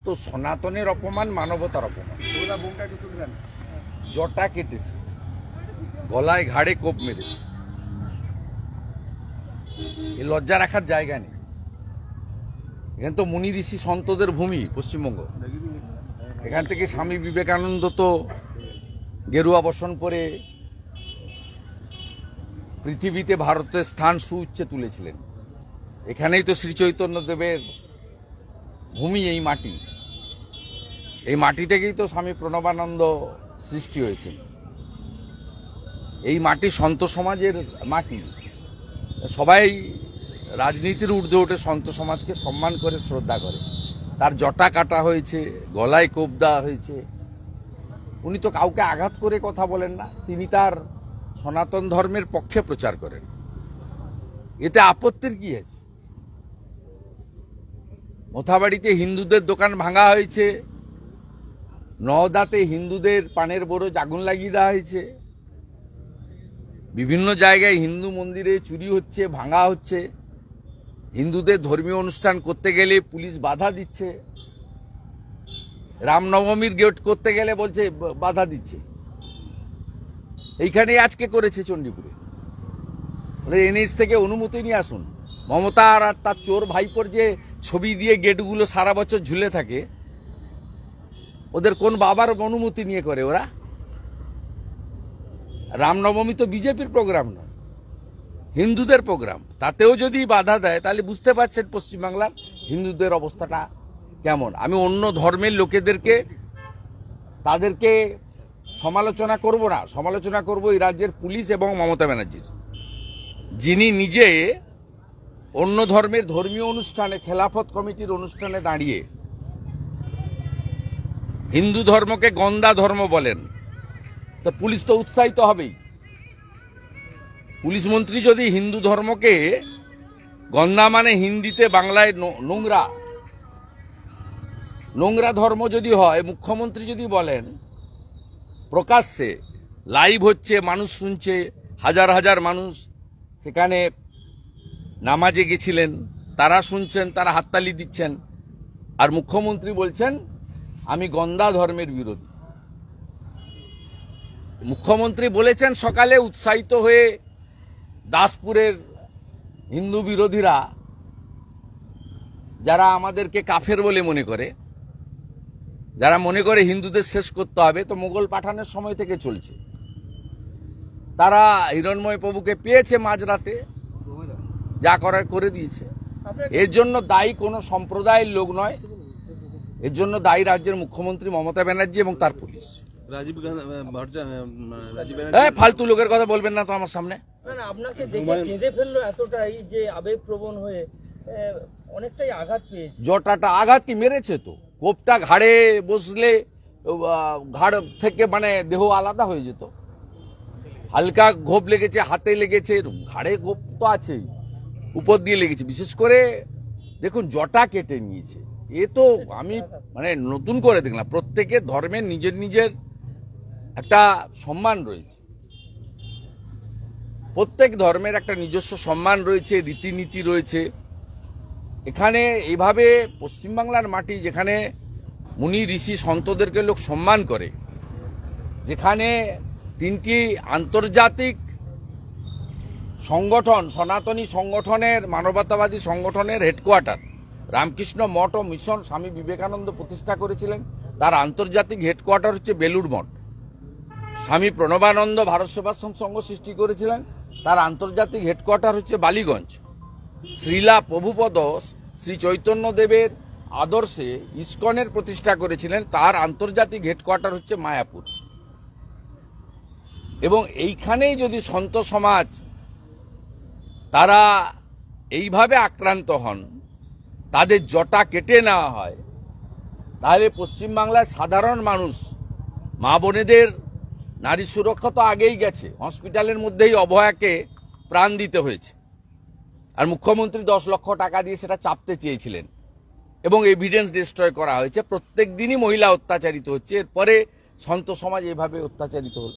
তো সনাতনের অপমান মানবতার অপমান। জটা কেটেছে, গলায় ঘাড়ে কোপ মেরেছে, এ লজ্জা রাখার জায়গা নেই। এখানে তো মুনি ঋষি সন্তদের ভূমি পশ্চিমবঙ্গ। এখান থেকে স্বামী বিবেকানন্দ তো গেরুয়া বসন পরে পৃথিবীতে ভারতের স্থান সুউচ্চে তুলেছিলেন। এখানেই তো শ্রী চৈতন্য দেবের ভূমি, এই মাটি। এই মাটি থেকেই তো স্বামী প্রণবানন্দ সৃষ্টি হয়েছে। এই মাটি সন্ত সমাজের মাটি। সবাই রাজনীতির ঊর্ধ্বে উঠে সন্ত সমাজকে সম্মান করে, শ্রদ্ধা করে। তার জটা কাটা হয়েছে, গলায় কোপ দেওয়া হয়েছে। উনি তো কাউকে আঘাত করে কথা বলেন না, তিনি তার সনাতন ধর্মের পক্ষে প্রচার করেন। এতে আপত্তির কি আছে? মোথাবাড়িতে হিন্দুদের দোকান ভাঙা হয়েছে, নওদাতে হিন্দুদের পানের বরজ আগুন লাগিয়ে দেওয়া হয়েছে, বিভিন্ন জায়গায় হিন্দু মন্দিরে চুরি হচ্ছে, ভাঙা হচ্ছে, হিন্দুদের ধর্মীয় অনুষ্ঠান করতে গেলে পুলিশ বাধা দিচ্ছে, রামনবমীর গেট করতে গেলে বলছে বাধা দিচ্ছে। এইখানে আজকে করেছে চণ্ডীপুরে। এনএইচ থেকে অনুমতি নিয়ে আসুন। মমতা আর তার চোর ভাইপোর যে ছবি দিয়ে গেটগুলো সারা বছর ঝুলে থাকে, ওদের কোন বাবার অনুমতি নিয়ে করে ওরা? রামনবমী তো বিজেপির প্রোগ্রাম নয়, হিন্দুদের প্রোগ্রাম। তাতেও যদি বাধা দেয় তাহলে বুঝতে পারছেন পশ্চিমবাংলার হিন্দুদের অবস্থাটা কেমন। আমি অন্য ধর্মের লোকেদেরকে তাদেরকে সমালোচনা করব না, সমালোচনা করব এই রাজ্যের পুলিশ এবং মমতা ব্যানার্জির, যিনি নিজে অন্য ধর্মের ধর্মীয় অনুষ্ঠানে, খেলাফত কমিটির অনুষ্ঠানে দাঁড়িয়ে হিন্দু ধর্মকে গন্দা ধর্ম বলেন। তো পুলিশ তো উৎসাহিত হবেই। পুলিশ মন্ত্রী যদি হিন্দু ধর্মকে গন্দা মানে হিন্দিতে বাংলায় নোংরা, নোংরা ধর্ম যদি হয়, মুখ্যমন্ত্রী যদি বলেন প্রকাশ্যে, লাইভ হচ্ছে, মানুষ শুনছে, হাজার হাজার মানুষ সেখানে নামাজে গেছিলেন, তারা শুনছেন, তারা হাততালি দিচ্ছেন, আর মুখ্যমন্ত্রী বলছেন আমি গন্দা ধর্মের বিরোধী। মুখ্যমন্ত্রী বলেছেন সকালে উৎসাহিত হয়ে দাসপুরের হিন্দু বিরোধীরা, যারা আমাদেরকে কাফের বলে মনে করে, যারা মনে করে হিন্দুদের শেষ করতে হবে, তো মোগল পাঠানের সময় থেকে চলছে। তারা হিরণময় প্রভুকে পেয়েছে মাঝরাতে, যা করার করে দিয়েছে। এর জন্য দায়ী কোনো সম্প্রদায়ের লোক নয়, এর জন্য দায়ী রাজ্যের মুখ্যমন্ত্রী মমতা ব্যানার্জি এবং তার পুলিশ। ফালতু লোকের কথা বলবেন না তো আমার সামনে। আপনাকে দেখে কেঁদে ফেললো এতটাই যে আবেগপ্রবণ হয়ে অনেকটাই আঘাত পেয়েছে। জটাটা আঘাত কি মেরেছে? তো কোপটা ঘাড়ে বসলে ঘাড় থেকে মানে দেহ আলাদা হয়ে যেত। হালকা ঘোপ লেগেছে, হাতে লেগেছে, ঘাড়ে ঘোপ তো আছেই, উপর দিয়ে লেগেছে। বিশেষ করে দেখুন জটা কেটে নিয়েছে। এ তো আমি মানে নতুন করে দেখলাম। প্রত্যেকের ধর্মের নিজের নিজের একটা সম্মান রয়েছে, প্রত্যেক ধর্মের একটা নিজস্ব সম্মান রয়েছে, রীতিনীতি রয়েছে। এখানে এইভাবে পশ্চিমবাংলার মাটি, যেখানে মুনি ঋষি সন্তদেরকে লোক সম্মান করে, যেখানে তিনটি আন্তর্জাতিক সংগঠন, সনাতনী সংগঠনের, মানবতাবাদী সংগঠনের হেডকোয়ার্টার, রামকৃষ্ণ মঠ ও মিশন স্বামী বিবেকানন্দ প্রতিষ্ঠা করেছিলেন, তার আন্তর্জাতিক হেডকোয়ার্টার হচ্ছে বেলুড় মঠ। স্বামী প্রণবানন্দ ভারত সেবাশ্রম সংঘ সৃষ্টি করেছিলেন, তার আন্তর্জাতিক হেডকোয়ার্টার হচ্ছে বালিগঞ্জ। শ্রীলা প্রভুপদ শ্রী চৈতন্য দেবের আদর্শে ইসকনের প্রতিষ্ঠা করেছিলেন, তার আন্তর্জাতিক হেডকোয়ার্টার হচ্ছে মায়াপুর। এবং এইখানেই যদি সন্ত সমাজ তারা এইভাবে আক্রান্ত হন, তাদের জটা কেটে নেওয়া হয়, তাহলে পশ্চিমবাংলার সাধারণ মানুষ, মা বোনেদের নারী সুরক্ষা তো আগেই গেছে, হসপিটালের মধ্যেই অভয়াকে প্রাণ দিতে হয়েছে, আর মুখ্যমন্ত্রী 10 লক্ষ টাকা দিয়ে সেটা চাপতে চেয়েছিলেন এবং এভিডেন্স ডিস্ট্রয় করা হয়েছে। প্রত্যেক দিনই মহিলা অত্যাচারিত হচ্ছে, এরপরে সন্ত সমাজ এভাবে অত্যাচারিত হল।